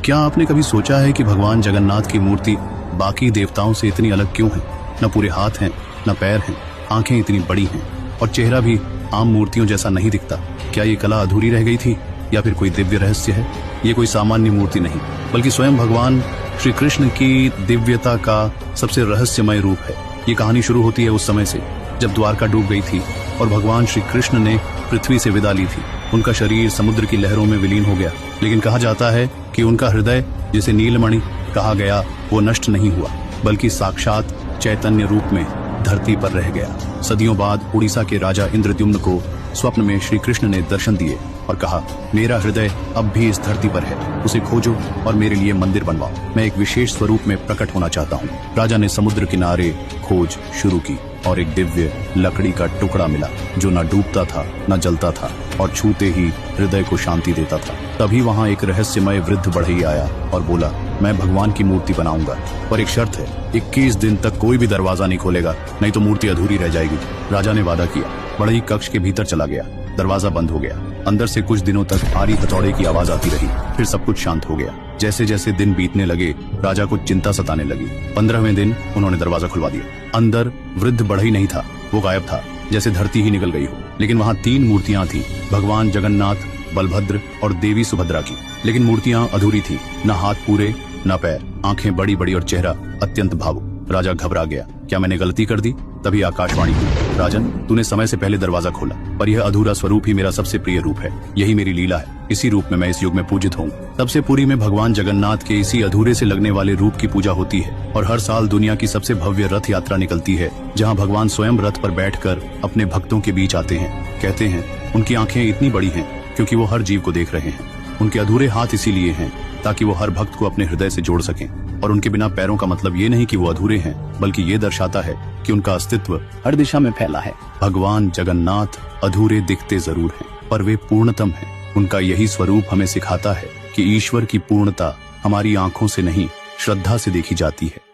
क्या आपने कभी सोचा है कि भगवान जगन्नाथ की मूर्ति बाकी देवताओं से इतनी अलग क्यों है? न पूरे हाथ हैं, न पैर हैं, आंखें इतनी बड़ी हैं और चेहरा भी आम मूर्तियों जैसा नहीं दिखता। क्या ये कला अधूरी रह गई थी या फिर कोई दिव्य रहस्य है? ये कोई सामान्य मूर्ति नहीं, बल्कि स्वयं भगवान श्री कृष्ण की दिव्यता का सबसे रहस्यमय रूप है। ये कहानी शुरू होती है उस समय से जब द्वारका डूब गई थी और भगवान श्री कृष्ण ने पृथ्वी से विदा ली थी। उनका शरीर समुद्र की लहरों में विलीन हो गया, लेकिन कहा जाता है कि उनका हृदय, जिसे नीलमणि कहा गया, वो नष्ट नहीं हुआ, बल्कि साक्षात चैतन्य रूप में धरती पर रह गया। सदियों बाद उड़ीसा के राजा इंद्रद्युम्न को स्वप्न में श्री कृष्ण ने दर्शन दिए और कहा, मेरा हृदय अब भी इस धरती पर है, उसे खोजो और मेरे लिए मंदिर बनवाओ। मैं एक विशेष स्वरूप में प्रकट होना चाहता हूँ। राजा ने समुद्र किनारे खोज शुरू की और एक दिव्य लकड़ी का टुकड़ा मिला जो न डूबता था न जलता था और छूते ही हृदय को शांति देता था। तभी वहाँ एक रहस्यमय वृद्ध बढ़ई आया और बोला, मैं भगवान की मूर्ति बनाऊंगा, पर एक शर्त है, 21 दिन तक कोई भी दरवाजा नहीं खोलेगा, नहीं तो मूर्ति अधूरी रह जाएगी। राजा ने वादा किया। बढ़ई कक्ष के भीतर चला गया। दरवाजा बंद हो गया। अंदर से कुछ दिनों तक आरी हथौड़े की आवाज आती रही। फिर सब कुछ शांत हो गया। जैसे जैसे दिन बीतने लगे, राजा को चिंता सताने लगी। 15वें दिन उन्होंने दरवाजा खुलवा दिया। अंदर वृद्ध बढ़ई नहीं था, वो गायब था, जैसे धरती ही निकल गई हो। लेकिन वहाँ 3 मूर्तियां थी, भगवान जगन्नाथ, बलभद्र और देवी सुभद्रा की। लेकिन मूर्तियां अधूरी थी, न हाथ पूरे न पैर, आंखें बड़ी बड़ी और चेहरा अत्यंत भावुक। राजा घबरा गया। क्या मैंने गलती कर दी? तभी आकाशवाणी हुई, राजन, तूने समय से पहले दरवाजा खोला, पर यह अधूरा स्वरूप ही मेरा सबसे प्रिय रूप है। यही मेरी लीला है। इसी रूप में मैं इस युग में पूजित हूँ। तब से पुरी में भगवान जगन्नाथ के इसी अधूरे से लगने वाले रूप की पूजा होती है और हर साल दुनिया की सबसे भव्य रथ यात्रा निकलती है, जहाँ भगवान स्वयं रथ पर बैठकर अपने भक्तों के बीच आते हैं। कहते हैं उनकी आंखें इतनी बड़ी हैं क्योंकि वो हर जीव को देख रहे हैं। उनके अधूरे हाथ इसीलिए हैं ताकि वो हर भक्त को अपने हृदय से जोड़ सकें। और उनके बिना पैरों का मतलब ये नहीं कि वो अधूरे हैं, बल्कि ये दर्शाता है कि उनका अस्तित्व हर दिशा में फैला है। भगवान जगन्नाथ अधूरे दिखते जरूर हैं, पर वे पूर्णतम हैं। उनका यही स्वरूप हमें सिखाता है कि ईश्वर की पूर्णता हमारी आंखों से नहीं, श्रद्धा से देखी जाती है।